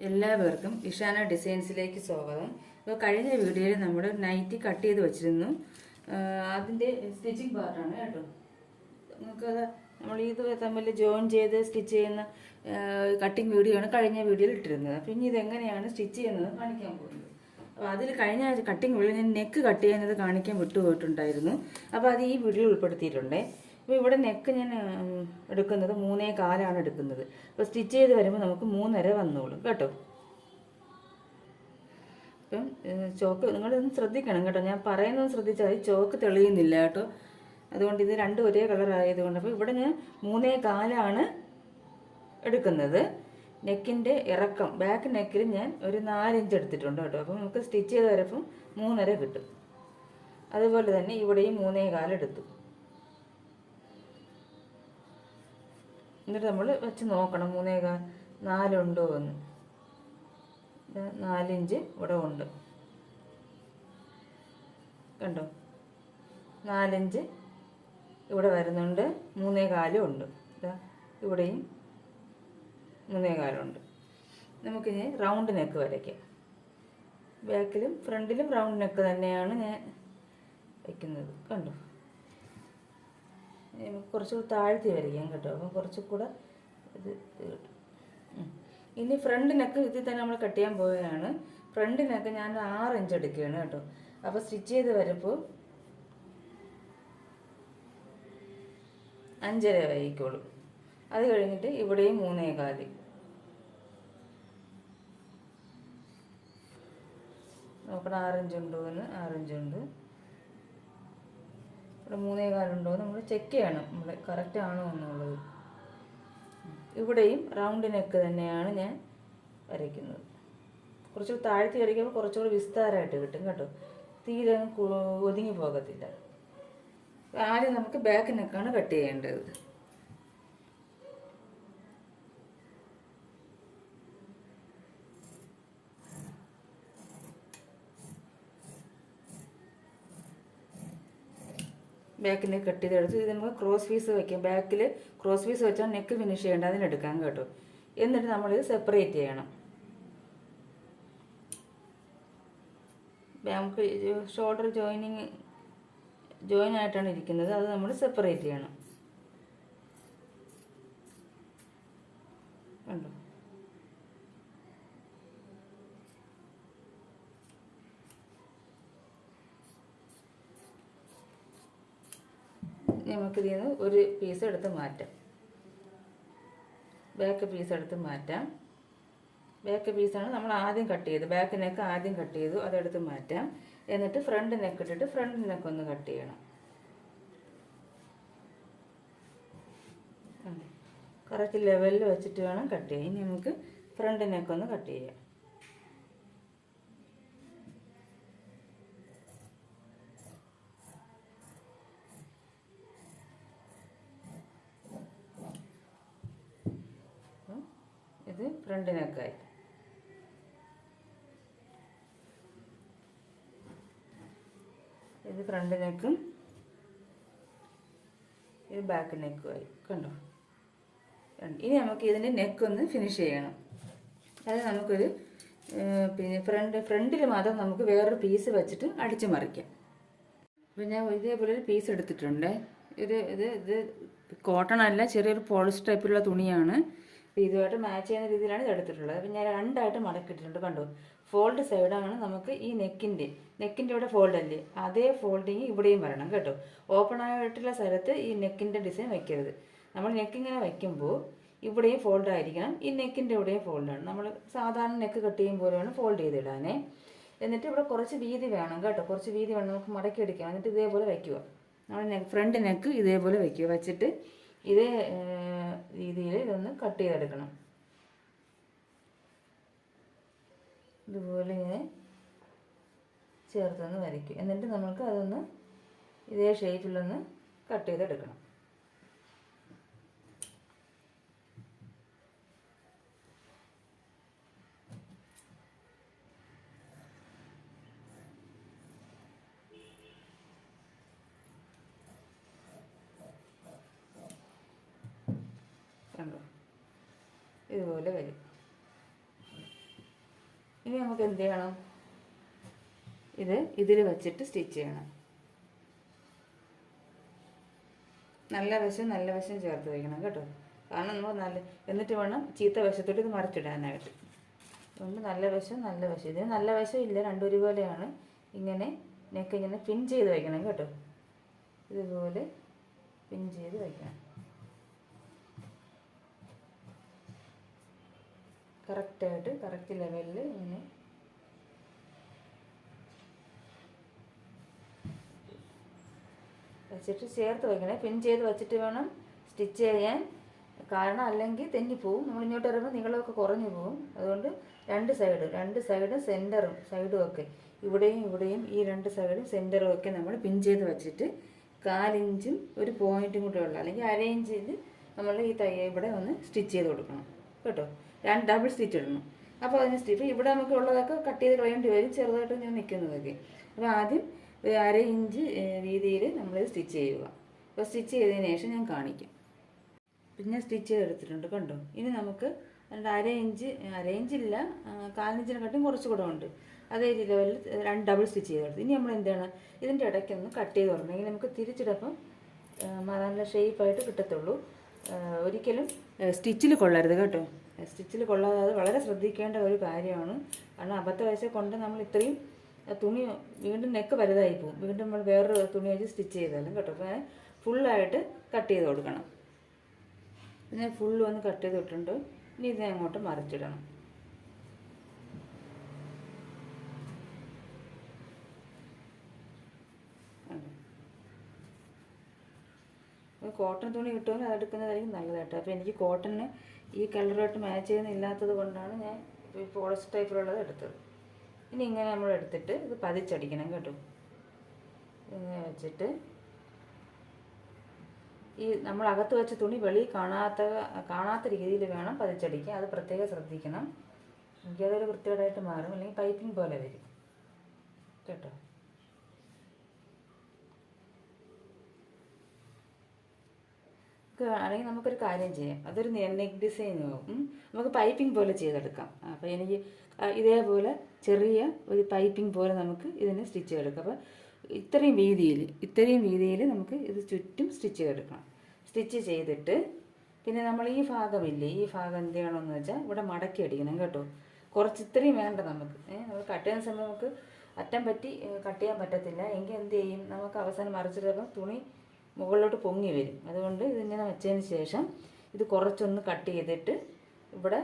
എല്ലാവർക്കും ഇഷാന ഡിസൈൻസിലേക്ക് സ്വാഗതം. ഇപ്പോൾ കഴിഞ്ഞ വീഡിയോയിൽ നമ്മൾ നൈറ്റി കട്ട് ചെയ്ത് വെച്ചിരുന്നു. അതിൻ്റെ സ്റ്റിച്ചിങ് പാർട്ടാണ് കേട്ടോ. നമുക്കത് നമ്മൾ ഇത് തമ്മിൽ ജോയിൻ ചെയ്ത് സ്റ്റിച്ച് ചെയ്യുന്ന കട്ടിങ് വീഡിയോ ആണ് കഴിഞ്ഞ വീഡിയോയിൽ ഇട്ടിരുന്നത്. അപ്പോൾ ഇനി ഇതെങ്ങനെയാണ് സ്റ്റിച്ച് ചെയ്യുന്നത് കാണിക്കാൻ പോകുന്നത്. അപ്പോൾ അതിൽ കഴിഞ്ഞ കട്ടിങ് വീഡിയോ ഞാൻ നെക്ക് കട്ട് ചെയ്യുന്നത് കാണിക്കാൻ വിട്ടുപോയിട്ടുണ്ടായിരുന്നു. അപ്പോൾ അത് ഈ വീഡിയോയിൽ ഉൾപ്പെടുത്തിയിട്ടുണ്ടേ. അപ്പോൾ ഇവിടെ നെക്ക് ഞാൻ എടുക്കുന്നത് 3.25 എടുക്കുന്നത്. അപ്പോൾ സ്റ്റിച്ച് ചെയ്ത് വരുമ്പോൾ നമുക്ക് 3.5 വന്നോളും കേട്ടോ. അപ്പം ചോക്ക് നിങ്ങളൊന്ന് ശ്രദ്ധിക്കണം കേട്ടോ. ഞാൻ പറയുന്നത് ശ്രദ്ധിച്ചാൽ ചോക്ക് തെളിയുന്നില്ല കേട്ടോ. അതുകൊണ്ട് ഇത് രണ്ടും ഒരേ കളർ ആയതുകൊണ്ട് അപ്പോൾ ഇവിടെ ഞാൻ 3.25 എടുക്കുന്നത്. നെക്കിൻ്റെ ഇറക്കം ബാക്ക് നെക്കിൽ ഞാൻ ഒരു 4 ഇഞ്ച് എടുത്തിട്ടുണ്ട് കേട്ടോ. അപ്പോൾ നമുക്ക് സ്റ്റിച്ച് ചെയ്ത് വരുമ്പം 3.5 കിട്ടും. അതുപോലെ തന്നെ ഇവിടെയും 3.25 എടുത്തു. എന്നിട്ട് നമ്മൾ വെച്ച് നോക്കണം 3.25 ഉണ്ടോ എന്ന്. 4 ഇഞ്ച് ഇവിടെ ഉണ്ട് കണ്ടോ. 4 ഇഞ്ച് ഇവിടെ വരുന്നുണ്ട്. 3.25 ഉണ്ട്. ഇവിടെയും 3.25 ഉണ്ട്. നമുക്കിനി റൗണ്ട് നെക്ക് വരയ്ക്കാം. ബാക്കിലും ഫ്രണ്ടിലും റൗണ്ട് നെക്ക് തന്നെയാണ് ഞാൻ വയ്ക്കുന്നത് കണ്ടോ. നമുക്ക് കുറച്ചുകൂടി താഴ്ത്തി വരയ്ക്കാം കേട്ടോ. അപ്പം കുറച്ചുകൂടെ ഇത് കിട്ടും. ഇനി ഫ്രണ്ട് നെക്ക് ഇതിൽ തന്നെ നമ്മൾ കട്ട് ചെയ്യാൻ പോവുകയാണ്. ഫ്രണ്ട് നെക്ക് ഞാൻ 6 ഇഞ്ച് എടുക്കുകയാണ് കേട്ടോ. അപ്പോൾ സ്റ്റിച്ച് ചെയ്ത് വരുമ്പോൾ 5.5 വൈക്കോളും. അത് കഴിഞ്ഞിട്ട് ഇവിടെയും 3.25 നോക്കണം. 6 ഇഞ്ച് ഉണ്ടോ എന്ന്. 6 ഇഞ്ച് ഉണ്ട്. ഇവിടെ 3.25 ഉണ്ടോ എന്ന് നമ്മൾ ചെക്ക് ചെയ്യണം. നമ്മൾ കറക്റ്റ് ആണോ എന്നുള്ളത്. ഇവിടെയും റൗണ്ട് നെക്ക് തന്നെയാണ് ഞാൻ വരയ്ക്കുന്നത്. കുറച്ചുകൂടി താഴ്ത്തി വരയ്ക്കുമ്പോൾ കുറച്ചുകൂടി വിസ്താരമായിട്ട് കിട്ടും കേട്ടോ. തീരെ ഒതുങ്ങി പോകത്തില്ല. ആദ്യം നമുക്ക് ബാക്ക് നെക്കാണ് കട്ട് ചെയ്യേണ്ടത്. ബാക്ക് നെക്ക് കട്ട് ചെയ്തെടുത്ത് ഇത് നമുക്ക് ക്രോസ് പീസ് വയ്ക്കാം. ബാക്കിൽ ക്രോസ് പീസ് വെച്ചാൽ നെക്ക് ഫിനിഷ് ചെയ്യേണ്ട അതിനെടുക്കാം കേട്ടോ. എന്നിട്ട് നമ്മളിത് സെപ്പറേറ്റ് ചെയ്യണം. നമുക്ക് ഷോൾഡർ ജോയിൻ ആയിട്ടാണ് ഇരിക്കുന്നത്. അത് നമ്മൾ സെപ്പറേറ്റ് ചെയ്യണം കണ്ടോ. നമുക്കിതിൽ നിന്ന് ഒരു പീസ് എടുത്ത് മാറ്റാം. ബാക്ക് പീസ് എടുത്ത് മാറ്റാം. ബാക്ക് പീസാണ് നമ്മൾ ആദ്യം കട്ട് ചെയ്ത്. ബാക്ക് നെക്ക് ആദ്യം കട്ട് ചെയ്തു, അതെടുത്ത് മാറ്റാം. എന്നിട്ട് ഫ്രണ്ട് നെക്ക് ഇട്ടിട്ട് ഫ്രണ്ട് നെക്ക് ഒന്ന് കട്ട് ചെയ്യണം. കറക്റ്റ് ലെവലിൽ വെച്ചിട്ട് വേണം കട്ട് ചെയ്യാൻ. ഇനി നമുക്ക് ഫ്രണ്ട് നെക്ക് ഒന്ന് കട്ട് ചെയ്യാം. ഇത് ഫ്രണ്ട് നെക്കായി. ഇത് ഫ്രണ്ട് നെക്കും ഇത് ബാക്ക് നെക്കുമായി കണ്ടോ. ഇനി നമുക്ക് ഇതിൻ്റെ നെക്കൊന്ന് ഫിനിഷ് ചെയ്യണം. അത് നമുക്കൊരു പിന്നെ ഫ്രണ്ടിൽ മാത്രം നമുക്ക് വേറൊരു പീസ് വെച്ചിട്ട് അടിച്ചു മറിക്കാം. അപ്പോൾ ഞാൻ ഇതേപോലെ ഒരു പീസ് എടുത്തിട്ടുണ്ട്. ഇത് കോട്ടൺ അല്ല, ചെറിയൊരു പോളിസ്റ്റർ ടൈപ്പിലുള്ള തുണിയാണ്. അപ്പോൾ ഇതുമായിട്ട് മാച്ച് ചെയ്യുന്ന രീതിയിലാണ് ഇത് എടുത്തിട്ടുള്ളത്. അപ്പോൾ ഞാൻ 2 ആയിട്ട് മടക്കിയിട്ടുണ്ട് കണ്ടോ. ഫോൾഡ് സൈഡാണ് നമുക്ക് ഈ നെക്കിൻ്റെ ഇവിടെ ഫോൾഡ് അല്ലേ, അതേ ഫോൾഡിങ് ഇവിടെയും വരണം കേട്ടോ. ഓപ്പൺ ആയിട്ടുള്ള സ്ഥലത്ത് ഈ നെക്കിൻ്റെ ഡിസൈൻ വയ്ക്കരുത്. നമ്മൾ നെക്കിങ്ങനെ വയ്ക്കുമ്പോൾ ഇവിടെയും ഫോൾഡ് ആയിരിക്കണം. ഈ നെക്കിൻ്റെ ഇവിടെയും ഫോൾഡാണ്. നമ്മൾ സാധാരണ നെക്ക് കട്ട് ചെയ്യുമ്പോഴാണ് ഫോൾഡ് ചെയ്തിടാനേ. എന്നിട്ട് ഇവിടെ കുറച്ച് വീതി വേണം കേട്ടോ. കുറച്ച് വീതി വേണം നമുക്ക് മടക്കി എടുക്കാം. എന്നിട്ട് ഇതേപോലെ വയ്ക്കുക. നമ്മൾ ഫ്രണ്ട് നെക്ക് ഇതേപോലെ വയ്ക്കുക. വച്ചിട്ട് ഇതേ രീതിയിൽ ഇതൊന്ന് കട്ട് ചെയ്തെടുക്കണം. ഇതുപോലെ ഇങ്ങനെ ചേർത്തൊന്ന് വരയ്ക്കും. എന്നിട്ട് നമുക്ക് അതൊന്ന് ഇതേ ഷേപ്പിലൊന്ന് കട്ട് ചെയ്തെടുക്കണം. കണ്ടോ, ഇതുപോലെ വരും. ഇനി നമുക്ക് എന്ത് ചെയ്യണം, ഇതിൽ വെച്ചിട്ട് സ്റ്റിച്ച് ചെയ്യണം. നല്ല വശം ചേർത്ത് വയ്ക്കണം കേട്ടോ. കാരണം നമ്മൾ എന്നിട്ട് വേണം ചീത്ത വശത്തോട്ട് ഇത് മറിച്ചിടാനായിട്ട്. അതുകൊണ്ട് നല്ല വശം ഇതിന് നല്ല വശം ഇല്ല, രണ്ടും ഒരുപോലെയാണ്. ഇങ്ങനെ നെക്ക് ഇങ്ങനെ പിൻ ചെയ്ത് വയ്ക്കണം കേട്ടോ. ഇതുപോലെ പിൻ ചെയ്ത് വയ്ക്കണം. കറക്റ്റ് ലെവലിൽ ഇങ്ങനെ വെച്ചിട്ട് ചേർത്ത് വയ്ക്കണേ. പിൻ ചെയ്ത് വെച്ചിട്ട് വേണം സ്റ്റിച്ച് ചെയ്യാൻ. കാരണം അല്ലെങ്കിൽ തെന്നിപ്പോവും. നമ്മളിങ്ങോട്ട് വരുമ്പോൾ നീളമൊക്കെ കുറഞ്ഞു പോവും. അതുകൊണ്ട് രണ്ട് സൈഡും സൈഡും ഒക്കെ ഇവിടെയും ഈ രണ്ട് സൈഡും സെൻറ്ററും ഒക്കെ നമ്മൾ പിൻ ചെയ്ത് വെച്ചിട്ട് 1/4 ഇഞ്ചും ഒരു പോയിൻറ്റും കൂടെ ഉള്ള, അല്ലെങ്കിൽ 1/2 ഇഞ്ചിൽ നമ്മൾ ഈ ഇവിടെ ഒന്ന് സ്റ്റിച്ച് ചെയ്ത് കൊടുക്കണം കേട്ടോ. ഡബിൾ സ്റ്റിച്ച് ഇടണം. അപ്പോൾ അതിന് ഇവിടെ നമുക്ക് ഉള്ളതൊക്കെ കട്ട് ചെയ്ത് കളയേണ്ടി വരും, ചെറുതായിട്ട് ഞാൻ നിൽക്കുന്നതൊക്കെ. അപ്പോൾ ആദ്യം 1/2 ഇഞ്ച് വീതിയിൽ നമ്മളിത് സ്റ്റിച്ച് ചെയ്യുക. അപ്പോൾ സ്റ്റിച്ച് ചെയ്തതിന് ശേഷം ഞാൻ കാണിക്കാം. പിന്നെ സ്റ്റിച്ച് ചെയ്തെടുത്തിട്ടുണ്ട് കണ്ടോ. ഇനി നമുക്ക് 1/2 ഇഞ്ചില്ല, 1/4 ഇഞ്ചിനെക്കാട്ടും കുറച്ചുകൂടെ ഉണ്ട്. അതേ ലെവലിൽ 2 ഡബിൾ സ്റ്റിച്ച് ചെയ്തെടുത്തു. ഇനി നമ്മൾ എന്താണ്, ഇതിൻ്റെ ഇടയ്ക്കൊന്ന് കട്ട് ചെയ്ത് തുടങ്ങണമെങ്കിൽ നമുക്ക് തിരിച്ചിടപ്പം നല്ല ഷേപ്പായിട്ട് കിട്ടത്തുള്ളൂ. ഒരിക്കലും സ്റ്റിച്ചിൽ കൊള്ളരുത് കേട്ടോ. സ്റ്റിച്ചിൽ കൊള്ളാതെ അത് വളരെ ശ്രദ്ധിക്കേണ്ട ഒരു കാര്യമാണ്. കാരണം അബദ്ധവശം കൊണ്ട് നമ്മൾ ഇത്രയും തുണി വീണ്ടും നെക്ക് വലുതായി പോകും. വീണ്ടും നമ്മൾ വേറൊരു തുണി വെച്ച് സ്റ്റിച്ച് ചെയ്താലും കേട്ടോ. അപ്പോൾ ഫുള്ളായിട്ട് കട്ട് ചെയ്ത് കൊടുക്കണം. പിന്നെ ഫുള്ള് ഒന്ന് കട്ട് ചെയ്ത് ഇട്ടിട്ടുണ്ട്. ഇനി ഇതിനെ അങ്ങോട്ട് മറിച്ചിടണം. കോട്ടൺ തുണി കിട്ടുമെങ്കിൽ അതെടുക്കുന്നതായിരിക്കും നല്ലതായിട്ട്. അപ്പോൾ എനിക്ക് കോട്ടണിന് ഈ കളറുമായിട്ട് മാച്ച് ചെയ്യുന്നില്ലാത്തത് കൊണ്ടാണ് ഞാൻ പോളിസ്റ്റർ ടൈപ്പിലുള്ളത് എടുത്തത്. ഇനി ഇങ്ങനെ നമ്മൾ എടുത്തിട്ട് ഇത് പതിച്ചടിക്കണം കേട്ടോ. ഇങ്ങനെ വെച്ചിട്ട് ഈ നമ്മൾ അകത്ത് വെച്ച തുണി വെളിയിൽ കാണാത്ത രീതിയിൽ വേണം പതിച്ചടിക്കാൻ. അത് പ്രത്യേകം ശ്രദ്ധിക്കണം. എനിക്കതൊരു വൃത്തികേടായിട്ട് മാറും, അല്ലെങ്കിൽ പൈപ്പിംഗ് പോലെ വരും കേട്ടോ. അല്ലെങ്കിൽ നമുക്കൊരു കാര്യം ചെയ്യാം, അതൊരു നെക്ക് ഡിസൈൻ ആവും. നമുക്ക് പൈപ്പിംഗ് പോലെ ചെയ്തെടുക്കാം. അപ്പോൾ എനിക്ക് ഇതേപോലെ ചെറിയ ഒരു പൈപ്പിംഗ് പോലെ നമുക്ക് ഇതിനെ സ്റ്റിച്ച് ചെയ്തെടുക്കാം. അപ്പോൾ ഇത്രയും വീതിയിൽ നമുക്ക് ഇത് ചുറ്റും സ്റ്റിച്ച് ചെയ്തെടുക്കണം. സ്റ്റിച്ച് ചെയ്തിട്ട് പിന്നെ നമ്മൾ ഈ ഭാഗം എന്ത് ചെയ്യണമെന്ന് വെച്ചാൽ ഇവിടെ മടക്കി അടിക്കണം കേട്ടോ. കുറച്ച് ഇത്രയും വേണ്ട നമുക്ക്. നമ്മൾ കട്ട് ചെയ്യുന്ന സമയം നമുക്ക് അറ്റം പറ്റി കട്ട് ചെയ്യാൻ പറ്റത്തില്ല. എങ്കിൽ എന്ത് ചെയ്യും, നമുക്ക് അവസാനം മറിച്ചിടുമ്പോൾ തുണി മുകളിലോട്ട് പൊങ്ങി വരും. അതുകൊണ്ട് ഇതിങ്ങനെ വെച്ചതിന് ശേഷം ഇത് കുറച്ചൊന്ന് കട്ട് ചെയ്തിട്ട് ഇവിടെ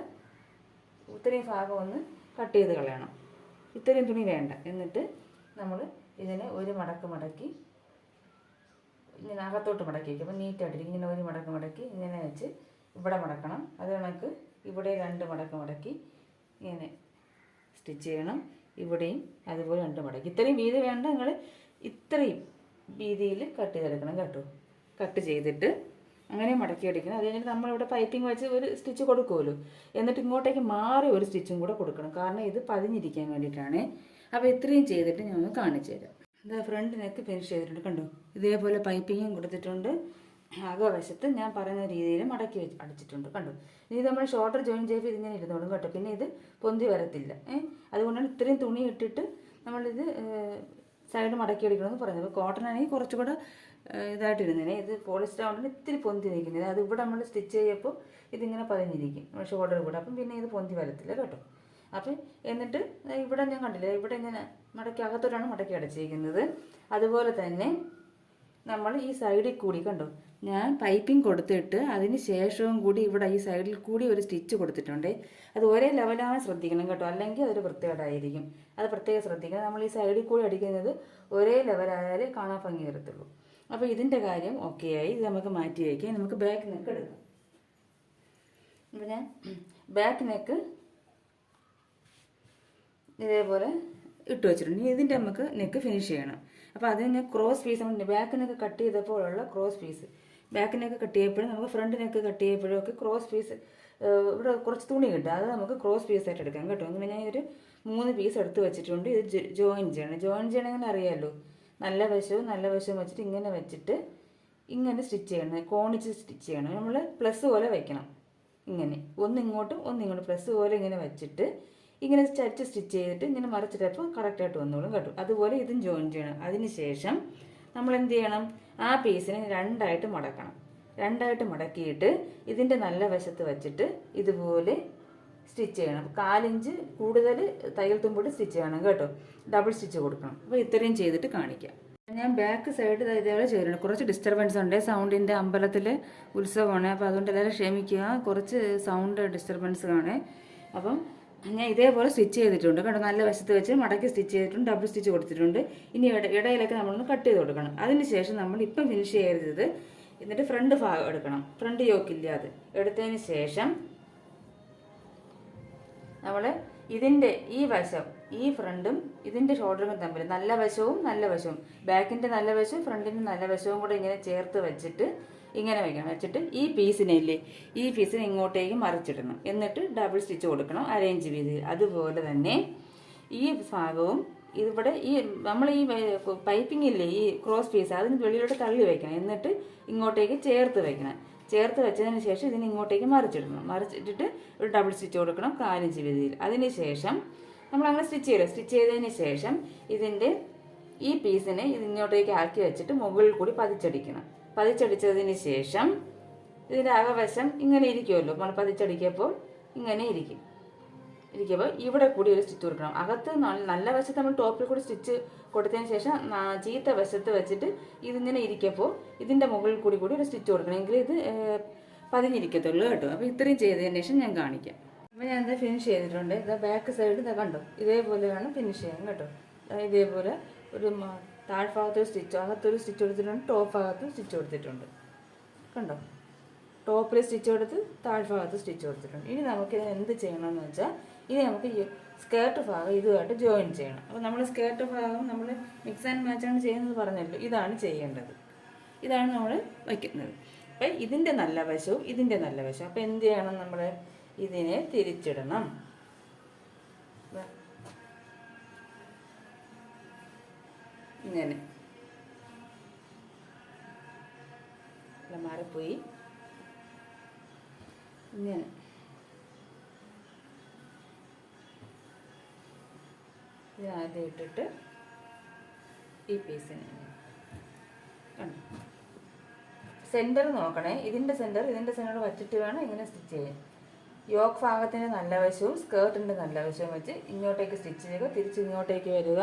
ഇത്രയും ഭാഗം ഒന്ന് കട്ട് ചെയ്ത് കളയണം. ഇത്രയും തുണി വേണ്ട. എന്നിട്ട് നമ്മൾ ഇതിനെ ഒരു മടക്കി ഇങ്ങനെ അകത്തോട്ട് മടക്കി വയ്ക്കും. അപ്പോൾ നീറ്റായിട്ടിരിക്കും. ഇങ്ങനെ ഒരു മടക്കി ഇങ്ങനെ വെച്ച് ഇവിടെ മടക്കണം. അത് കണക്ക് ഇവിടെ 2 മടക്കി ഇങ്ങനെ സ്റ്റിച്ച് ചെയ്യണം. ഇവിടെയും അതുപോലെ 2 മടക്കി. ഇത്രയും വീതി വേണ്ട, നിങ്ങൾ ഇത്രയും വീതിയിൽ കട്ട് ചെയ്തെടുക്കണം കേട്ടോ. കട്ട് ചെയ്തിട്ട് അങ്ങനെ മടക്കി അടിക്കണം. അത് കഴിഞ്ഞിട്ട് നമ്മളിവിടെ പൈപ്പിംഗ് വെച്ച് ഒരു സ്റ്റിച്ച് കൊടുക്കുമല്ലോ. എന്നിട്ട് ഇങ്ങോട്ടേക്ക് മാറി ഒരു സ്റ്റിച്ചും കൂടെ കൊടുക്കണം. കാരണം ഇത് പതിഞ്ഞിരിക്കാൻ വേണ്ടിയിട്ടാണ്. അപ്പോൾ ഇത്രയും ചെയ്തിട്ട് ഞാൻ ഒന്ന് കാണിച്ചു തരാം. ഇതാ ഫ്രണ്ട് നെക്ക് ഫിനിഷ് ചെയ്തിട്ടുണ്ട് കണ്ടോ. ഇതേപോലെ പൈപ്പിങ്ങും കൊടുത്തിട്ടുണ്ട്. അകവശത്ത് ഞാൻ പറയുന്ന രീതിയിൽ മടക്കി വെച്ച് അടിച്ചിട്ടുണ്ട് കണ്ടോ. ഇനി നമ്മൾ ഷോൾഡർ ജോയിൻ ചെയ്യുമ്പോൾ ഇതിങ്ങനെ ഇരുന്നോളും കേട്ടോ. പിന്നെ ഇത് പൊന്തി വരത്തില്ല. അതുകൊണ്ടാണ് ഇത്രയും തുണി ഇട്ടിട്ട് നമ്മളിത് സൈഡ് മടക്കി അടിക്കണമെന്ന് പറഞ്ഞത്. അപ്പോൾ കോട്ടൺ ആണെങ്കിൽ കുറച്ചുകൂടെ ഇതായിട്ടിരുന്നേനെ. ഇത് പോളിസ്റ്റർ ആവുമ്പോൾ ഇത്തിരി പൊന്തി നിൽക്കുന്നത്. അത് ഇവിടെ നമ്മൾ സ്റ്റിച്ച് ചെയ്യുമ്പോൾ ഇതിങ്ങനെ പതിഞ്ഞിരിക്കും ഷോൾഡർ കൂടെ. അപ്പം പിന്നെ ഇത് പൊന്തി വരത്തില്ല കേട്ടോ. അപ്പം എന്നിട്ട് ഇവിടെ ഞാൻ കണ്ടില്ല, ഇവിടെ ഇങ്ങനെ അകത്തോട്ടാണ് മടക്കി അടച്ചിരിക്കുന്നത്. അതുപോലെ തന്നെ നമ്മൾ ഈ സൈഡിൽ കൂടി കണ്ടോ, ഞാൻ പൈപ്പിംഗ് കൊടുത്തിട്ട് അതിന് ശേഷവും കൂടി ഇവിടെ ഈ സൈഡിൽ കൂടി ഒരു സ്റ്റിച്ച് കൊടുത്തിട്ടുണ്ട്. അത് ഒരേ ലെവലാണ് ശ്രദ്ധിക്കണം കേട്ടോ, അല്ലെങ്കിൽ അതൊരു വൃത്തികേടായിരിക്കും. അത് പ്രത്യേകം ശ്രദ്ധിക്കണം. നമ്മൾ ഈ സൈഡിൽ കൂടി അടിക്കുന്നത് ഒരേ ലെവലായാലേ കാണാൻ ഭംഗി വരത്തുള്ളൂ. അപ്പോൾ ഇതിൻ്റെ കാര്യം ഓക്കെ ആയി. ഇത് നമുക്ക് മാറ്റി വയ്ക്കാം. നമുക്ക് ബാക്ക് നെക്ക് എടുക്കാം. അപ്പോൾ ഞാൻ ബാക്ക് നെക്ക് ഇതേപോലെ ഇട്ട് വെച്ചിട്ടുണ്ട്. ഇതിൻ്റെ നമുക്ക് നെക്ക് ഫിനിഷ് ചെയ്യണം. അപ്പോൾ അതിന് ക്രോസ് പീസ് നമ്മൾ ബാക്ക് നെക്ക് കട്ട് ചെയ്തപ്പോഴുള്ള cross piece, back neck cut ചെയ്യപ്പോഴും നമുക്ക് ഫ്രണ്ട് നെക്ക് കട്ട് ചെയ്യപ്പോഴും ഒക്കെ ക്രോസ് പീസ് ഇവിടെ കുറച്ച് തുണി കിട്ടും. അത് നമുക്ക് ക്രോസ് പീസായിട്ട് എടുക്കാം കേട്ടോ. അങ്ങനെ ഞാൻ ഒരു 3 പീസ് എടുത്ത് വെച്ചിട്ടുണ്ട്. ഇത് ജോയിൻ ചെയ്യണമെങ്കിൽ അറിയാമല്ലോ. നല്ല വശവും വെച്ചിട്ട് ഇങ്ങനെ വെച്ചിട്ട് ഇങ്ങനെ സ്റ്റിച്ച് ചെയ്യണം. കോണിച്ച് സ്റ്റിച്ച് ചെയ്യണം. നമ്മൾ പ്ലസ് പോലെ വെക്കണം. ഇങ്ങനെ ഒന്നിങ്ങോട്ടും ഒന്നിങ്ങോട്ടും പ്ലസ് പോലെ ഇങ്ങനെ വെച്ചിട്ട് ഇങ്ങനെ ചരിച്ച് സ്റ്റിച്ച് ചെയ്തിട്ട് ഇങ്ങനെ മറിച്ചിട്ടപ്പോൾ കറക്റ്റായിട്ട് വന്നോളും കേട്ടോ. അതുപോലെ ഇതും ജോയിൻ ചെയ്യണം. അതിന് ശേഷം നമ്മൾ എന്ത് ചെയ്യണം, ആ പീസിനെ രണ്ടായിട്ട് മടക്കണം. രണ്ടായിട്ട് മടക്കിയിട്ട് ഇതിൻ്റെ നല്ല വശത്ത് വെച്ചിട്ട് ഇതുപോലെ സ്റ്റിച്ച് ചെയ്യണം. 4 ഇഞ്ച് കൂടുതൽ തയ്യൽ തുമ്പിട്ട് സ്റ്റിച്ച് ചെയ്യണം കേട്ടോ. ഡബിൾ സ്റ്റിച്ച് കൊടുക്കണം. അപ്പോൾ ഇത്രയും ചെയ്തിട്ട് കാണിക്കാം. ഞാൻ ബാക്ക് സൈഡ് ഇതേപോലെ ചെയ്തിട്ടുണ്ട്. കുറച്ച് ഡിസ്റ്റർബൻസ് ഉണ്ട്. സൗണ്ടിൻ്റെ അമ്പലത്തിൽ ഉത്സവമാണ്. അപ്പോൾ അതുകൊണ്ട് എല്ലാവരും ക്ഷമിക്കുക, കുറച്ച് സൗണ്ട് ഡിസ്റ്റർബൻസ് കാണേ. അപ്പം ഞാൻ ഇതേപോലെ സ്റ്റിച്ച് ചെയ്തിട്ടുണ്ട് കേട്ടോ. നല്ല വശത്ത് വെച്ച് മടക്കി സ്റ്റിച്ച് ചെയ്തിട്ടുണ്ട്, ഡബിൾ സ്റ്റിച്ച് കൊടുത്തിട്ടുണ്ട്. ഇനി ഇടയിലൊക്കെ നമ്മളൊന്ന് കട്ട് ചെയ്ത് കൊടുക്കണം. അതിന് ശേഷം നമ്മൾ ഇപ്പം ഫിനിഷ് ചെയ്തത് എന്നിട്ട് ഫ്രണ്ട് ഭാഗം എടുക്കണം. ഫ്രണ്ട് യോക്കില്ല, അത് എടുത്തതിന് ശേഷം നമ്മൾ ഇതിൻ്റെ ഈ വശം, ഈ ഫ്രണ്ടും ഇതിൻ്റെ ഷോൾഡറും തമ്മിൽ നല്ല വശവും ബാക്കിൻ്റെ നല്ല വശവും ഫ്രണ്ടിൻ്റെ നല്ല വശവും കൂടെ ഇങ്ങനെ ചേർത്ത് വെച്ചിട്ട് ഇങ്ങനെ വയ്ക്കണം. വെച്ചിട്ട് ഈ പീസിനെ ഇങ്ങോട്ടേക്ക് മറിച്ചിടണം. എന്നിട്ട് ഡബിൾ സ്റ്റിച്ച് കൊടുക്കണം 1/2 ഇഞ്ച് വീതിയിൽ. അതുപോലെ തന്നെ ഈ ഭാഗവും ഇവിടെ നമ്മൾ ഈ പൈപ്പിംഗ് ഇല്ലേ, ഈ ക്രോസ് പീസ് അതിന് വെളിയിലോട്ട് തള്ളി വയ്ക്കണം. എന്നിട്ട് ഇങ്ങോട്ടേക്ക് ചേർത്ത് വയ്ക്കണം. ചേർത്ത് വെച്ചതിന് ശേഷം ഇതിന് ഇങ്ങോട്ടേക്ക് മറിച്ചിടണം. മറിച്ചിട്ടിട്ട് ഒരു ഡബിൾ സ്റ്റിച്ച് കൊടുക്കണം 4 ഇഞ്ച് വീതിയിൽ. അതിന് ശേഷം നമ്മളങ്ങനെ സ്റ്റിച്ച് ചെയ്തതിന് ശേഷം ഇതിൻ്റെ ഈ പീസിനെ ഇങ്ങോട്ടേക്ക് ആക്കി വെച്ചിട്ട് മുകളിൽ കൂടി പതിച്ചടിച്ചതിന് ശേഷം ഇതിൻ്റെ അകവശം ഇങ്ങനെ ഇരിക്കുമല്ലോ. നമ്മൾ പതിച്ചടിക്കുമ്പോൾ ഇങ്ങനെ ഇരിക്കുമ്പോൾ ഇവിടെ കൂടി ഒരു സ്റ്റിച്ച് കൊടുക്കണം. അകത്ത് നല്ല വശത്ത് നമ്മൾ ടോപ്പിൽ കൂടി സ്റ്റിച്ച് കൊടുത്തതിന് ശേഷം ചീത്ത വശത്ത് വെച്ചിട്ട് ഇതിങ്ങനെ ഇരിക്കുമ്പോൾ ഇതിൻ്റെ മുകളിൽ കൂടി ഒരു സ്റ്റിച്ച് കൊടുക്കണം. എങ്കിൽ ഇത് പതിഞ്ഞിരിക്കത്തുള്ളൂ കേട്ടോ. അപ്പോൾ ഇത്രയും ചെയ്തതിന് ശേഷം ഞാൻ കാണിക്കാം. അപ്പോൾ ഞാൻ ഇത് ഫിനിഷ് ചെയ്തിട്ടുണ്ട്. ഇത് ബാക്ക് സൈഡ് ഇത് കണ്ടോ, ഇതേപോലെ വേണം ഫിനിഷ് ചെയ്യാൻ കേട്ടോ. ഇതേപോലെ ഒരു താഴ്ഭാഗത്തൊരു സ്റ്റിച്ച്, അകത്തൊരു സ്റ്റിച്ച് കൊടുത്തിട്ടുണ്ട്, ടോപ്പ് ഭാഗത്തും സ്റ്റിച്ച് കൊടുത്തിട്ടുണ്ട് കണ്ടോ. ടോപ്പിൽ സ്റ്റിച്ച് കൊടുത്ത് താഴ്ഭാഗത്ത് സ്റ്റിച്ച് കൊടുത്തിട്ടുണ്ട്. ഇനി നമുക്കിത് എന്ത് ചെയ്യണമെന്ന് വെച്ചാൽ, ഇനി നമുക്ക് ഈ സ്കേർട്ട് ഭാഗം ഇതുമായിട്ട് ജോയിൻ ചെയ്യണം. അപ്പോൾ നമ്മൾ സ്കേർട്ട് ഭാഗം നമ്മൾ മിക്സ് ആൻഡ് മാച്ചാണ് ചെയ്യുന്നത് പറഞ്ഞല്ലോ. ഇതാണ് ചെയ്യേണ്ടത്, ഇതാണ് നമ്മൾ വയ്ക്കുന്നത്. അപ്പം ഇതിൻ്റെ നല്ല വശവും ഇതിൻ്റെ നല്ല വശവും. അപ്പോൾ എന്ത് ചെയ്യണം, നമ്മൾ ഇതിനെ തിരിച്ചിടണം. ഇങ്ങനെ മാറിപ്പോയി. ഇങ്ങനെ ആദ്യം ഇട്ടിട്ട് ഈ പീസിന് കണ്ടു സെൻറ്റർ നോക്കണേ. ഇതിൻ്റെ സെൻറ്റർ വച്ചിട്ട് വേണം ഇങ്ങനെ സ്റ്റിച്ച് ചെയ്യാൻ. യോക്ക് ഭാഗത്തിൻ്റെ നല്ല വശവും സ്കേർട്ടിൻ്റെ നല്ല വശവും വെച്ച് ഇങ്ങോട്ടേക്ക് സ്റ്റിച്ച് ചെയ്യുക, തിരിച്ച് ഇങ്ങോട്ടേക്ക് വരിക.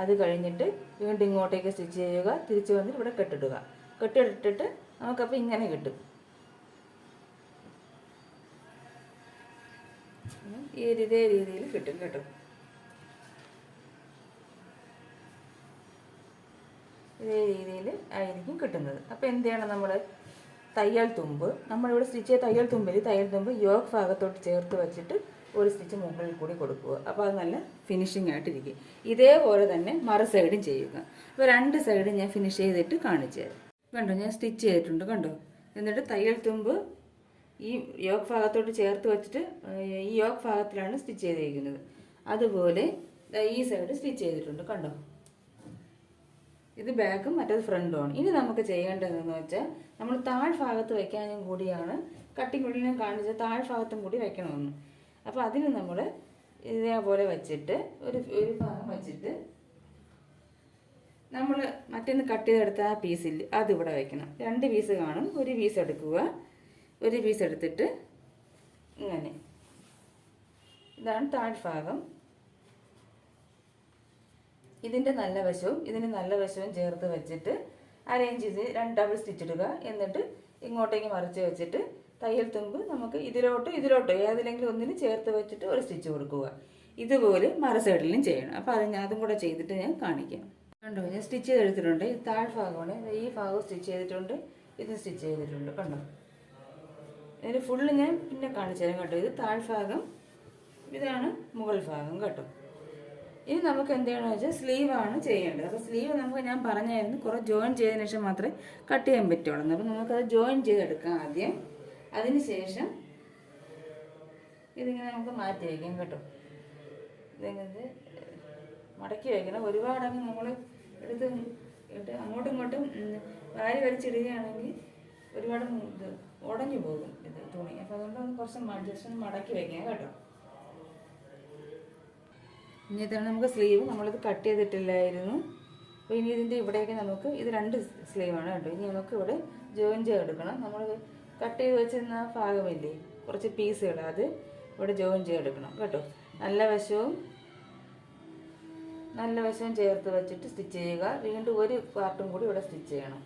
അത് കഴിഞ്ഞിട്ട് വീണ്ടും ഇങ്ങോട്ടേക്ക് സ്റ്റിച്ച് ചെയ്യുക, തിരിച്ച് വന്നിട്ട് ഇവിടെ കെട്ടിടുക. കെട്ടിട്ടിട്ട് നമുക്കപ്പോൾ ഇങ്ങനെ കിട്ടും. ഇതേ രീതിയിൽ കിട്ടും കേട്ടോ. ഇതേ രീതിയിൽ ആയിരിക്കും കിട്ടുന്നത്. അപ്പോൾ എന്ത് ചെയ്യണം, നമ്മൾ തയ്യൽ തുമ്പ് നമ്മളിവിടെ സ്റ്റിച്ച് ചെയ്ത തയ്യൽ തുമ്പ് യോക്ക് ഭാഗത്തോട്ട് ചേർത്ത് വെച്ചിട്ട് ഒരു സ്റ്റിച്ച് മുകളിൽ കൂടി കൊടുക്കുക. അപ്പോൾ അത് നല്ല ഫിനിഷിംഗ് ആയിട്ടിരിക്കും. ഇതേപോലെ തന്നെ മറു സൈഡും ചെയ്യുക. അപ്പോൾ 2 സൈഡും ഞാൻ ഫിനിഷ് ചെയ്തിട്ട് കാണിച്ചു തരാം. കണ്ടോ, ഞാൻ സ്റ്റിച്ച് ചെയ്തിട്ടുണ്ട് കണ്ടോ. എന്നിട്ട് തയ്യൽ തുമ്പ് ഈ യോക്ക് ഭാഗത്തോട്ട് ചേർത്ത് വെച്ചിട്ട് ഈ യോക്ക് ഭാഗത്തിലാണ് സ്റ്റിച്ച് ചെയ്തിരിക്കുന്നത്. അതുപോലെ ഈ സൈഡ് സ്റ്റിച്ച് ചെയ്തിട്ടുണ്ട് കണ്ടോ. ഇത് ബാക്കും മറ്റേത് ഫ്രണ്ടുമാണ്. ഇനി നമുക്ക് ചെയ്യേണ്ടതെന്ന് വെച്ചാൽ, നമ്മൾ താഴ്ഭാഗത്ത് വയ്ക്കാനും കൂടിയാണ് കട്ടിങ് കൂടി ഞാൻ കാണിച്ചത്, താഴ്ഭാഗത്തും കൂടി വയ്ക്കണമെന്ന്. അപ്പോൾ അതിന് നമ്മൾ ഇതേപോലെ വെച്ചിട്ട് ഒരു ഭാഗം വെച്ചിട്ട് നമ്മൾ മറ്റൊന്ന് കട്ട് ചെയ്തെടുത്ത ആ പീസിൽ അതിവിടെ വയ്ക്കണം. 2 പീസ് കാണും, ഒരു പീസ് എടുക്കുക. ഒരു പീസ് എടുത്തിട്ട് ഇങ്ങനെ, ഇതാണ് താഴ്ഭാഗം. ഇതിൻ്റെ നല്ല വശവും ഇതിൻ്റെ നല്ല വശവും ചേർത്ത് വെച്ചിട്ട് അറേഞ്ച് ചെയ്ത് 2 ഡബിൾ സ്റ്റിച്ച് ഇടുക. എന്നിട്ട് ഇങ്ങോട്ടേക്ക് മറിച്ച് വെച്ചിട്ട് തയ്യൽ തുമ്പ് നമുക്ക് ഇതിലോട്ടോ ഏതിലെങ്കിലും ഒന്നിന് ചേർത്ത് വെച്ചിട്ട് ഒരു സ്റ്റിച്ച് കൊടുക്കുക. ഇതുപോലെ മറു സൈഡിലും ചെയ്യണം. അപ്പോൾ അതും കൂടെ ചെയ്തിട്ട് ഞാൻ കാണിക്കാം. കണ്ടോ, ഞാൻ സ്റ്റിച്ച് ചെയ്തെടുത്തിട്ടുണ്ട്. ഇത് താഴ്ഭാഗമാണ്. ഈ ഭാഗം സ്റ്റിച്ച് ചെയ്തിട്ടുണ്ട്, ഇത് സ്റ്റിച്ച് ചെയ്തിട്ടുണ്ട് കണ്ടോ. ഇതിന് ഫുള്ള് ഞാൻ പിന്നെ കാണിച്ചു തരാം കേട്ടോ. ഇത് താഴ്ഭാഗം, ഇതാണ് മുകൾ ഭാഗം കേട്ടോ. ഇനി നമുക്ക് എന്ത് ചെയ്യണമെന്ന് വെച്ചാൽ സ്ലീവാണ് ചെയ്യേണ്ടത്. അപ്പോൾ സ്ലീവ് ഞാൻ പറഞ്ഞായിരുന്നു കുറേ ജോയിൻ ചെയ്തതിന് ശേഷം മാത്രമേ കട്ട് ചെയ്യാൻ പറ്റുള്ളൂ. അപ്പോൾ നമുക്കത് ജോയിൻ ചെയ്തെടുക്കാം ആദ്യം. അതിന് ശേഷം ഇതിങ്ങനെ നമുക്ക് മാറ്റി വയ്ക്കാം കേട്ടോ. ഇതിങ്ങനെ മടക്കി വയ്ക്കണം. ഒരുപാടങ്ങ് നമ്മൾ എടുത്ത് അങ്ങോട്ടും ഇങ്ങോട്ടും വാരി വലിച്ചിടുകയാണെങ്കിൽ ഒരുപാട് ഇത് ഉടഞ്ഞു പോകും ഇത് തുണി. അപ്പോൾ അതുകൊണ്ട് കുറച്ച് ജസ്റ്റ് മടക്കി വയ്ക്കാം കേട്ടോ. ഇനി തന്നെ നമുക്ക് സ്ലീവ് നമ്മളിത് കട്ട് ചെയ്തിട്ടില്ലായിരുന്നു. അപ്പോൾ ഇനി ഇതിൻ്റെ ഇവിടേക്ക് നമുക്ക് ഇത് 2 സ്ലീവാണ് കേട്ടോ. ഇനി നമുക്ക് ഇവിടെ ജോയിൻ ചെയ്തെടുക്കണം. നമ്മൾ കട്ട് ചെയ്ത് വെച്ചിരുന്ന ഭാഗമില്ലേ, കുറച്ച് പീസുകൾ, അത് ഇവിടെ ജോയിൻ ചെയ്തെടുക്കണം കേട്ടോ. നല്ല വശവും ചേർത്ത് വെച്ചിട്ട് സ്റ്റിച്ച് ചെയ്യുക. വീണ്ടും ഒരു പാർട്ടും കൂടി ഇവിടെ സ്റ്റിച്ച് ചെയ്യണം,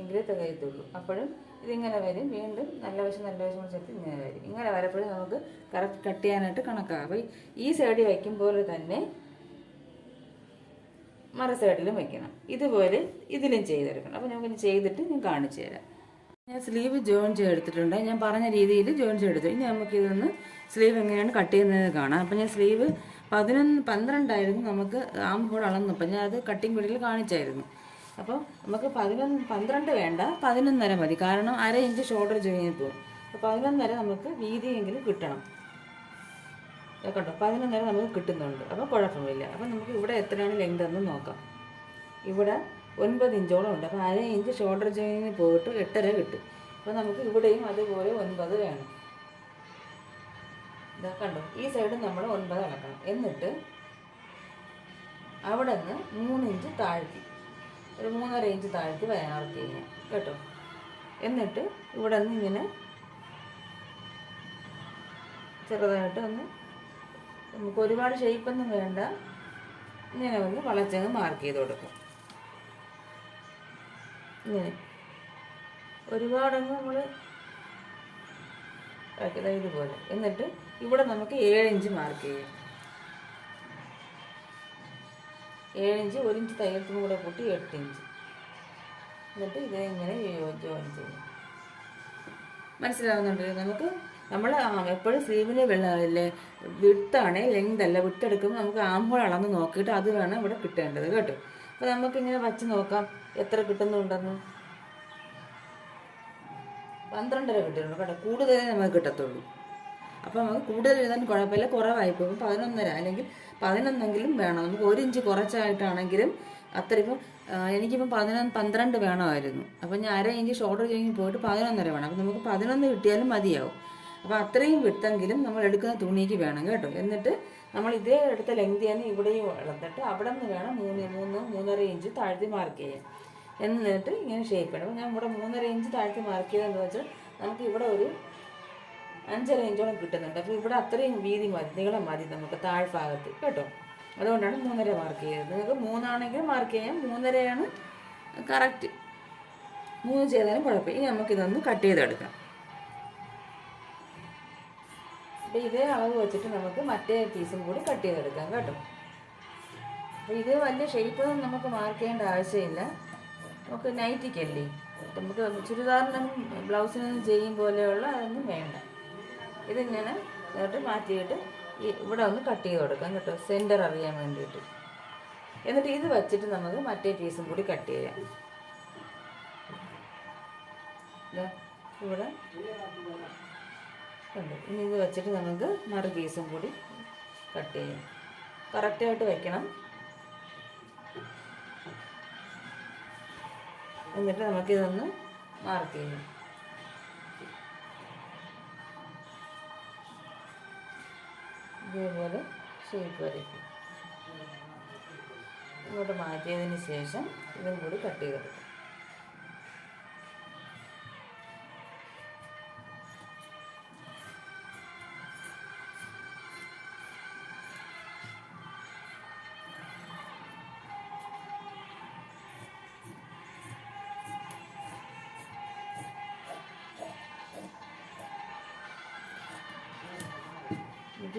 എങ്കിലേ തികയത്തുള്ളൂ. അപ്പോഴും ഇതിങ്ങനെ വരും. വീണ്ടും നല്ല വശം ചേർത്ത് ഇങ്ങനെ വരും. ഇങ്ങനെ വരപ്പോഴും നമുക്ക് കറക്റ്റ് കട്ട് ചെയ്യാനായിട്ട് കണക്കാക്കാം. അപ്പോൾ ഈ സൈഡിൽ വയ്ക്കും പോലെ തന്നെ മറു സൈഡിലും വയ്ക്കണം. ഇതുപോലെ ഇതിലും ചെയ്തെടുക്കണം. അപ്പോൾ നമുക്കിനി ചെയ്തിട്ട് ഞാൻ കാണിച്ചു തരാം. ഞാൻ സ്ലീവ് ജോയിൻ ചെയ്തെടുത്തിട്ടുണ്ട്. ഞാൻ പറഞ്ഞ രീതിയിൽ ജോയിൻ ചെയ്തെടുത്തു. ഇനി നമുക്കിതൊന്ന് സ്ലീവ് എങ്ങനെയാണ് കട്ട് ചെയ്യുന്നത് കാണാം. അപ്പോൾ ഞാൻ സ്ലീവ് 12 നമുക്ക് ആം ഹോൾ അളന്നപ്പോൾ ഞാൻ അത് കട്ടിങ് വീഡിയോയിൽ കാണിച്ചായിരുന്നു. അപ്പോൾ നമുക്ക് 12 വേണ്ട, 11.5 മതി. കാരണം 1/2 ഇഞ്ച് ഷോൾഡർ ജോയിൻ പോകും. അപ്പോൾ 11.5 നമുക്ക് വീതിയെങ്കിലും കിട്ടണം കേട്ടോ. 11.5 നമുക്ക് കിട്ടുന്നുണ്ട്. അപ്പോൾ കുഴപ്പമില്ല. അപ്പോൾ നമുക്ക് ഇവിടെ എത്രയാണ് ലെങ്ത് എന്ന് നോക്കാം. ഇവിടെ 9 ഇഞ്ചോളം ഉണ്ട്. അപ്പോൾ 1/2 ഇഞ്ച് ഷോൾഡർ ജോയിനിന് പോയിട്ട് 8.5 കിട്ടും. അപ്പോൾ നമുക്ക് ഇവിടെയും അതുപോലെ 9 വേണം. ഇതാ കണ്ടോ, ഈ സൈഡ് നമ്മൾ 9 അളക്കണം. എന്നിട്ട് അവിടെ നിന്ന് 3 ഇഞ്ച് താഴ്ത്തി, ഒരു 3.5 ഇഞ്ച് താഴ്ത്തി മാർക്ക് ചെയ്യാം കേട്ടോ. എന്നിട്ട് ഇവിടെ നിന്ന് ഇങ്ങനെ ചെറുതായിട്ട് ഒന്ന്, നമുക്ക് ഒരുപാട് ഷേപ്പൊന്നും വേണ്ട, ഇങ്ങനെ ഒന്ന് വളച്ചങ്ങ് മാർക്ക് ചെയ്ത് കൊടുക്കും. ഇങ്ങനെ ഒരുപാടങ്ങ് നമ്മൾ ഇതുപോലെ. എന്നിട്ട് ഇവിടെ നമുക്ക് 7 ഇഞ്ച് മാർക്ക് ചെയ്യാം. 7 ഇഞ്ച്, 1 ഇഞ്ച് തയ്യൽത്തും കൂടെ കൂട്ടി 8 ഇഞ്ച്. എന്നിട്ട് ഇങ്ങനെ ജോയിൻ ചെയ്യും. മനസ്സിലാവുന്നുണ്ട് നമുക്ക്? നമ്മൾ എപ്പോഴും സ്ലീവിന് വിട്ടാണ്, ലെങ്ത് അല്ല. വിട്ടെടുക്കുമ്പോൾ നമുക്ക് ആം ഹോൾ അളന്ന് നോക്കിയിട്ട് അത് വേണം ഇവിടെ കിട്ടേണ്ടത് കേട്ടോ. അപ്പോൾ നമുക്കിങ്ങനെ വച്ച് നോക്കാം എത്ര കിട്ടുന്നുണ്ടെന്ന്. 12.5 കിട്ടുന്നുണ്ട് കേട്ടോ. കൂടുതലേ നമുക്ക് കിട്ടത്തുള്ളൂ. അപ്പോൾ നമുക്ക് കൂടുതൽ എഴുതാൻ കുഴപ്പമില്ല, കുറവായി പോകും. 11.5 അല്ലെങ്കിൽ 11 വേണം. നമുക്ക് 1 ഇഞ്ച് കുറച്ചായിട്ടാണെങ്കിലും അത്ര. ഇപ്പം എനിക്കിപ്പം 12 വേണമായിരുന്നു. അപ്പം ഞാൻ 1/2 ഇഞ്ച് ഷോൾഡർ കഴിഞ്ഞ് പോയിട്ട് 11.5 വേണം. അപ്പം നമുക്ക് 11 കിട്ടിയാലും മതിയാവും. അപ്പോൾ അത്രയും വിട്ടെങ്കിലും നമ്മൾ എടുക്കുന്ന തുണിക്ക് വേണം കേട്ടോ. എന്നിട്ട് നമ്മൾ ഇതേ എടുത്ത ലെങ്ത് തന്നെ ഇവിടെയും വളർന്നിട്ട് അവിടെ നിന്ന് വേണം 3.5 ഇഞ്ച് താഴ്ത്തി മാർക്ക് ചെയ്യാൻ. എന്നിട്ട് ഇങ്ങനെ ഷേപ്പ് ചെയ്യണം. അപ്പോൾ ഞാൻ ഇവിടെ 3.5 ഇഞ്ച് താഴ്ത്തി മാർക്ക് ചെയ്തതെന്ന് വെച്ചാൽ നമുക്ക് ഇവിടെ ഒരു 5.5 ഇഞ്ചോളം കിട്ടുന്നുണ്ട്. അപ്പോൾ ഇവിടെ അത്രയും വീതി മതി, നീളം മതി നമുക്ക് താഴ്ഭാഗത്ത് കേട്ടോ. അതുകൊണ്ടാണ് 3.5 മാർക്ക് ചെയ്തത്. നിങ്ങൾക്ക് 3 ആണെങ്കിൽ മാർക്ക് ചെയ്യാം. 3.5 കറക്റ്റ്. 3 ചെയ്താലും കുഴപ്പമില്ല. ഇനി നമുക്കിതൊന്ന് കട്ട് ചെയ്തെടുക്കാം. അപ്പോൾ ഇതേ അളവ് വെച്ചിട്ട് നമുക്ക് മറ്റേ പീസും കൂടി കട്ട് ചെയ്തെടുക്കാം കേട്ടോ. അപ്പോൾ ഇത് വലിയ ഷേപ്പൊന്നും നമുക്ക് മാർക്ക് ചെയ്യേണ്ട ആവശ്യമില്ല. നമുക്ക് നൈറ്റിക്കല്ലേ, നമുക്ക് ചുരിദാറിനും ബ്ലൗസിനും ചെയ്യും പോലെയുള്ള അതൊന്നും വേണ്ട. ഇതിങ്ങനെ മാറ്റിയിട്ട് ഇവിടെ ഒന്ന് കട്ട് ചെയ്ത് കൊടുക്കാം കേട്ടോ, സെൻറ്റർ അറിയാൻ വേണ്ടിയിട്ട്. എന്നിട്ട് ഇത് വച്ചിട്ട് നമുക്ക് മറ്റേ പീസും കൂടി കട്ട് ചെയ്യാം. ഇവിടെ കണ്ടു. ഇനി ഇത് വെച്ചിട്ട് നമുക്ക് മറു പീസും കൂടി കട്ട് ചെയ്യാം. കറക്റ്റായിട്ട് വയ്ക്കണം. എന്നിട്ട് നമുക്കിതൊന്ന് മാർക്ക് ചെയ്യാം. ഇതേപോലെ ഷേപ്പ് വരയ്ക്കും. ഇങ്ങോട്ട് മാറ്റിയതിന് ശേഷം ഇതും കൂടി കട്ട് ചെയ്തെടുക്കും.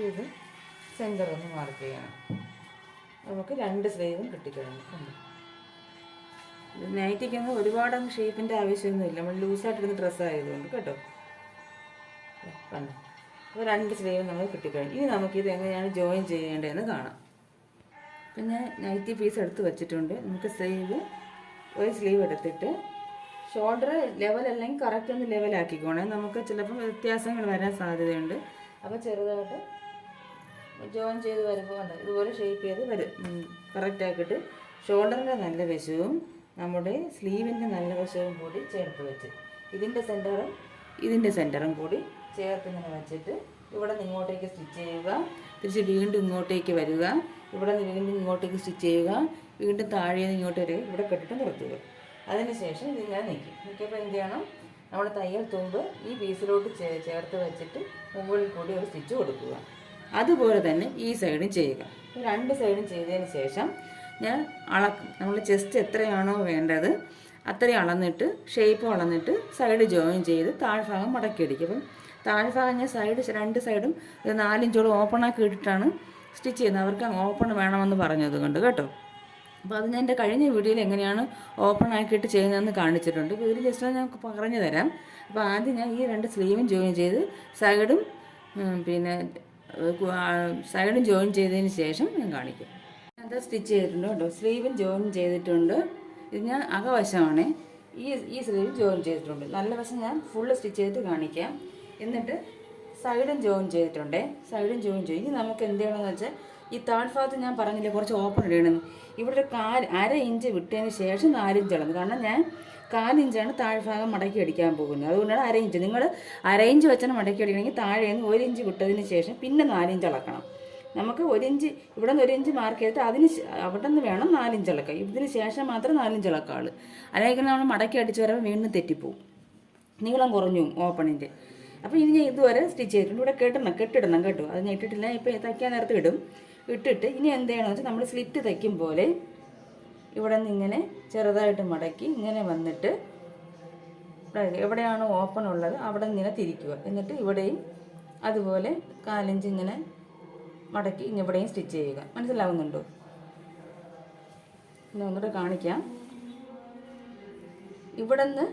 ഇത് സെൻറ്റർ ഒന്ന് മാർക്ക് ചെയ്യണം. നമുക്ക് 2 സ്ലീവും കിട്ടിക്കഴിഞ്ഞു. നൈറ്റിക്കൊന്നും ഒരുപാടൊന്നും ഷേപ്പിൻ്റെ ആവശ്യമൊന്നുമില്ല, നമ്മൾ ലൂസായിട്ടിരുന്ന ഡ്രസ്സായതുകൊണ്ട് കേട്ടോ. കണ്ടു. അപ്പോൾ 2 സ്ലീവും നമ്മൾ കിട്ടിക്കഴിഞ്ഞു. ഇനി നമുക്കിത് എങ്ങനെയാണ് ജോയിൻ ചെയ്യേണ്ടതെന്ന് കാണാം. അപ്പം ഞാൻ നൈറ്റി പീസ് എടുത്ത് വെച്ചിട്ടുണ്ട്. നമുക്ക് ഒരു സ്ലീവ് എടുത്തിട്ട് ഷോൾഡർ ലെവൽ അല്ലെങ്കിൽ കറക്റ്റ് ഒന്ന് ലെവലാക്കിക്കോണേ. നമുക്ക് ചിലപ്പോൾ വ്യത്യാസങ്ങൾ വരാൻ സാധ്യതയുണ്ട്. അപ്പോൾ ചെറുതായിട്ട് ജോയിൻ ചെയ്ത് വരുമ്പോൾ കണ്ടോ ഇതുപോലെ ഷേപ്പ് ചെയ്ത് വരും. കറക്റ്റാക്കിയിട്ട് ഷോൾഡറിൻ്റെ നല്ല വശവും നമ്മുടെ സ്ലീവിൻ്റെ നല്ല വശവും കൂടി ചേർത്ത് വെച്ച് ഇതിൻ്റെ സെൻറ്ററും കൂടി ചേർത്ത് ഇങ്ങനെ വെച്ചിട്ട് ഇവിടെ നിന്ന് ഇങ്ങോട്ടേക്ക് സ്റ്റിച്ച് ചെയ്യുക. തിരിച്ച് വീണ്ടും ഇങ്ങോട്ടേക്ക് വരിക. ഇവിടെ നിന്ന് വീണ്ടും ഇങ്ങോട്ടേക്ക് സ്റ്റിച്ച് ചെയ്യുക, വീണ്ടും താഴെ നിന്ന് ഇങ്ങോട്ട് വരിക, ഇവിടെ കെട്ടിട്ട് നിർത്തുക. അതിനുശേഷം ഇതിങ്ങനെ നിൽക്കിയപ്പോൾ എന്ത് ചെയ്യണം, നമ്മുടെ തയ്യൽ തുമ്പ് ഈ പീസിലോട്ട് ചേർത്ത് വെച്ചിട്ട് മുകളിൽ കൂടി ഒരു സ്റ്റിച്ച് കൊടുക്കുക. അതുപോലെ തന്നെ ഈ സൈഡും ചെയ്യുക. രണ്ട് സൈഡും ചെയ്തതിന് ശേഷം ഞാൻ അളക്കും. നമ്മൾ ചെസ്റ്റ് എത്രയാണോ വേണ്ടത് അത്രയും അളന്നിട്ട് ഷേപ്പ് അളന്നിട്ട് സൈഡ് ജോയിൻ ചെയ്ത് താഴ്ഭാഗം മടക്കിയടിക്കും. അപ്പം താഴ്ഭാഗം ഞാൻ രണ്ട് സൈഡും ഒരു 4 ഇഞ്ചോളം ഓപ്പണാക്കി ഇട്ടിട്ടാണ് സ്റ്റിച്ച് ചെയ്യുന്നത്. അവർക്ക് ഓപ്പൺ വേണമെന്ന് പറഞ്ഞത് കൊണ്ട് കേട്ടോ. അപ്പോൾ അത് ഞാൻ എൻ്റെ കഴിഞ്ഞ വീഡിയോയിൽ എങ്ങനെയാണ് ഓപ്പൺ ആക്കിയിട്ട് ചെയ്യുന്നതെന്ന് കാണിച്ചിട്ടുണ്ട്. ഇപ്പോൾ ഇതിൽ ജസ്റ്റ് ഞാൻ പറഞ്ഞു തരാം. അപ്പോൾ ആദ്യം ഞാൻ ഈ 2 സ്ലീവും ജോയിൻ ചെയ്ത് സൈഡും സൈഡും ജോയിൻ ചെയ്തതിന് ശേഷം ഞാൻ കാണിക്കും. അത് സ്റ്റിച്ച് ചെയ്തിട്ടുണ്ട് കേട്ടോ. സ്ലീവും ജോയിൻ ചെയ്തിട്ടുണ്ട്. ഇത് ഞാൻ അകവശമാണ് ഈ സ്ലീവ് ജോയിൻ ചെയ്തിട്ടുണ്ട്. നല്ല വശം ഞാൻ ഫുള്ള് സ്റ്റിച്ച് ചെയ്തിട്ട് കാണിക്കാം. എന്നിട്ട് സൈഡും ജോയിൻ ചെയ്തിട്ടുണ്ട്. സൈഡും ജോയിൻ ചെയ്യും. ഇനി നമുക്ക് എന്ത് ചെയ്യണമെന്ന് വെച്ചാൽ ഈ താഴ്ഭാഗത്ത് ഞാൻ പറഞ്ഞില്ലേ കുറച്ച് ഓപ്പൺ ഇടണമെന്ന്. ഇവിടെ ഒരു 1/2 ഇഞ്ച് വിട്ടതിന് ശേഷം 4 ഇഞ്ച് ഇളകും. കാരണം ഞാൻ 4 ഇഞ്ചാണ് താഴ്ഭാഗം മടക്കി അടിക്കാൻ പോകുന്നത്. അതുകൊണ്ടാണ് 1/2 ഇഞ്ച്. നിങ്ങൾ 1/2 ഇഞ്ച് വെച്ചാണ് മടക്കി അടിക്കണമെങ്കിൽ താഴെ നിന്ന് 1 ഇഞ്ച് വിട്ടതിന് ശേഷം പിന്നെ 4 ഇഞ്ച് ഇളക്കണം. നമുക്ക് 1 ഇഞ്ച് ഇവിടെ നിന്ന് 1 ഇഞ്ച് മാർക്ക് ചെയ്തിട്ട് അവിടെ നിന്ന് വേണം 4 ഇഞ്ച് ഇളക്കാം. ഇതിന് ശേഷം മാത്രം 4 ഇഞ്ച് ഇളക്കാള്. അല്ലെങ്കിൽ നമ്മൾ മടക്കി അടിച്ച് വരുമ്പോൾ വീണ്ടും തെറ്റിപ്പോവും, നീളം കുറഞ്ഞു ഓപ്പണിൻ്റെ. അപ്പോൾ ഇനി ഞാൻ ഇതുവരെ സ്റ്റിച്ച് ചെയ്തിട്ടുണ്ട്. ഇവിടെ കെട്ടിടണം കേട്ടോ. അത് ഞാൻ ഇട്ടിട്ടില്ല. ഇപ്പോൾ തയ്ക്കാൻ നേരത്തെ ഇട്ടിട്ട് ഇനി എന്ത് ചെയ്യണമെന്ന് വെച്ചാൽ നമ്മൾ സ്ലിറ്റ് തയ്ക്കും പോലെ ഇവിടെ നിന്ന് ഇങ്ങനെ ചെറുതായിട്ട് മടക്കി ഇങ്ങനെ വന്നിട്ട് എവിടെയാണോ ഓപ്പൺ ഉള്ളത് അവിടെ ഇങ്ങനെ തിരിക്കുക. എന്നിട്ട് ഇവിടെയും അതുപോലെ 4 ഇഞ്ച് ഇങ്ങനെ മടക്കി ഇവിടെയും സ്റ്റിച്ച് ചെയ്യുക. മനസ്സിലാവുന്നുണ്ടോ? ഇനി ഒന്നുകൂടെ കാണിക്കാം. ഇവിടെ നിന്ന്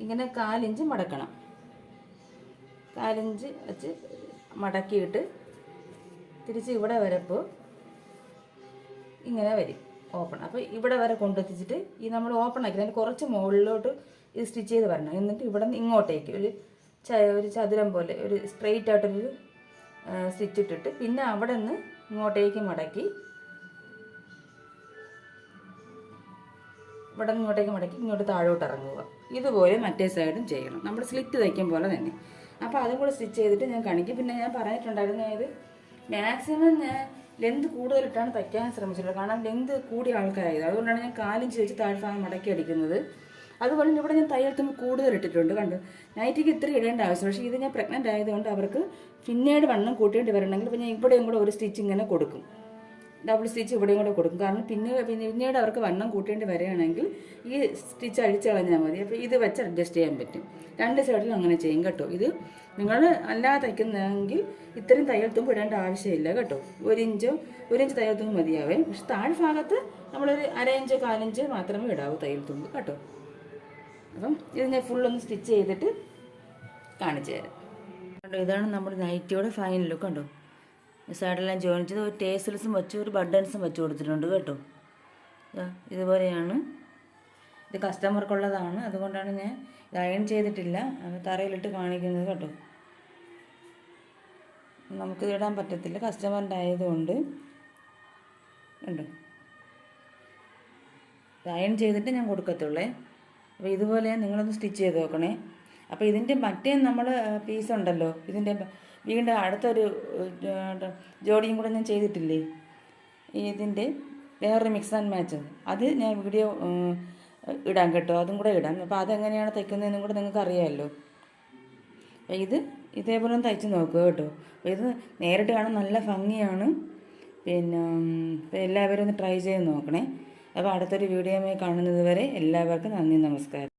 ഇങ്ങനെ 4 ഇഞ്ച് മടക്കണം. 4 ഇഞ്ച് വെച്ച് മടക്കിയിട്ട് തിരിച്ച് ഇവിടെ വരപ്പോൾ ഇങ്ങനെ വരും ഓപ്പൺ. അപ്പോൾ ഇവിടെ വരെ കൊണ്ടെത്തിച്ചിട്ട് ഈ നമ്മൾ ഓപ്പൺ ആക്കി അതിന് കുറച്ച് മുകളിലോട്ട് ഇത് സ്റ്റിച്ച് ചെയ്ത് വരണം. എന്നിട്ട് ഇവിടെ നിന്ന് ഇങ്ങോട്ടേക്ക് ഒരു ചതുരം പോലെ ഒരു സ്ട്രെയിറ്റ് ആയിട്ടൊരു സ്റ്റിച്ച് ഇട്ടിട്ട് പിന്നെ അവിടെ നിന്ന് ഇങ്ങോട്ടേക്ക് മടക്കി ഇവിടെ നിന്ന് ഇങ്ങോട്ടേക്ക് മടക്കി ഇങ്ങോട്ട് താഴോട്ട് ഇറങ്ങുക. ഇതുപോലെ മറ്റേ സൈഡും ചെയ്യണം, നമ്മൾ സ്ലിറ്റ് തയ്ക്കും പോലെ തന്നെ. അപ്പോൾ അതും കൂടെ സ്റ്റിച്ച് ചെയ്തിട്ട് ഞാൻ കാണിക്കും. പിന്നെ ഞാൻ പറഞ്ഞിട്ടുണ്ടായിരുന്നു, ഇത് മാക്സിമം ഞാൻ ലെന്ത് കൂടുതലിട്ടാണ് തയ്ക്കാൻ ശ്രമിച്ചിട്ടുള്ളത്. കാരണം ലെന്ത് കൂടിയ ആൾക്കാരായത്. അതുകൊണ്ടാണ് ഞാൻ 4 ഇഞ്ച് വെച്ച് താഴ്ഭാഗം മടക്കി അടിക്കുന്നത്. അതുപോലെ ഇവിടെ ഞാൻ തയ്യൽ തുമ്പ് കൂടുതൽ ഇട്ടിട്ടുണ്ട്. കണ്ടു, നൈറ്റിക്ക് ഇത്ര ഇടേണ്ട ആവശ്യം. പക്ഷേ ഇത് ഞാൻ പ്രഗ്നൻ്റ് ആയതുകൊണ്ട് അവർക്ക് പിന്നീട് വണ്ണം കൂട്ടേണ്ടി വരണമെങ്കിൽ പിന്നെ ഇവിടെയും കൂടെ ഒരു സ്റ്റിച്ച് ഇങ്ങനെ കൊടുക്കും, ഡബിൾ സ്റ്റിച്ച് ഇവിടെയും കൂടെ കൊടുക്കും. കാരണം പിന്നീട് അവർക്ക് വണ്ണം കൂട്ടേണ്ടി വരികയാണെങ്കിൽ ഈ സ്റ്റിച്ച് അഴിച്ച് കളഞ്ഞാൽ മതി. അപ്പോൾ ഇത് വെച്ച് അഡ്ജസ്റ്റ് ചെയ്യാൻ പറ്റും. 2 സൈഡിലും അങ്ങനെ ചെയ്യും കേട്ടോ. ഇത് നിങ്ങൾ അല്ലാതെ തയ്ക്കുന്നതെങ്കിൽ ഇത്രയും തയ്യൽ തുമ്പ് ഇടേണ്ട ആവശ്യമില്ല കേട്ടോ. 1 ഇഞ്ച് തയ്യൽ തുമ്പ് മതിയാവേ. പക്ഷെ താഴ്ഭാഗത്ത് നമ്മളൊരു 1/2 ഇഞ്ച് 1/4 ഇഞ്ച് മാത്രമേ ഇടാവൂ തയ്യൽ തുമ്പ് കേട്ടോ. അപ്പം ഇത് ഞാൻ ഫുള്ളൊന്ന് സ്റ്റിച്ച് ചെയ്തിട്ട് കാണിച്ചു തരാം കേട്ടോ. ഇതാണ് നമ്മുടെ നൈറ്റിയുടെ ഫൈനൽ ലുക്ക് കണ്ടോ. സൈഡെല്ലാം ജോയിൻ ചെയ്ത് ഒരു ടേസൽസും വെച്ച് ഒരു ബട്ടൺസും വെച്ച് കൊടുത്തിട്ടുണ്ട് കേട്ടോ. ഇതുപോലെയാണ്. ഇത് കസ്റ്റമർക്കുള്ളതാണ്, അതുകൊണ്ടാണ് ഞാൻ ഇത് അയൺ ചെയ്തിട്ടില്ല, തറയിലിട്ട് കാണിക്കുന്നത് കേട്ടോ. നമുക്കിത് ഇടാൻ പറ്റത്തില്ല കസ്റ്റമറിൻ്റെ ആയതുകൊണ്ട്. കണ്ടോ, ഇത് അയൺ ചെയ്തിട്ട് ഞാൻ കൊടുക്കത്തുള്ളേ. അപ്പോൾ ഇതുപോലെ നിങ്ങളൊന്ന് സ്റ്റിച്ച് ചെയ്ത് നോക്കണേ. അപ്പോൾ ഇതിൻ്റെ മറ്റേ നമ്മൾ പീസുണ്ടല്ലോ, ഇതിൻ്റെ വീണ്ടും അടുത്തൊരു ജോഡിയും കൂടെ ഞാൻ ചെയ്തിട്ടില്ലേ, ഇതിൻ്റെ വേറൊരു മിക്സ് ആൻഡ് മാച്ച്, അത് ഞാൻ വീഡിയോ ഇടാം കേട്ടോ, അതും കൂടെ ഇടാം. അപ്പോൾ അതെങ്ങനെയാണ് തയ്ക്കുന്നതെന്നും കൂടെ നിങ്ങൾക്ക് അറിയാമല്ലോ. ഇത് ഇതേപോലെ ഒന്ന് തയ്ച്ച് നോക്കുക കേട്ടോ. അപ്പോൾ ഇത് നേരിട്ട് കാണാൻ നല്ല ഭംഗിയാണ്. പിന്നെ എല്ലാവരും ഒന്ന് ട്രൈ ചെയ്ത് നോക്കണേ. അപ്പോൾ അടുത്തൊരു വീഡിയോയുമായി കാണുന്നത് വരെ എല്ലാവർക്കും നന്ദി, നമസ്കാരം.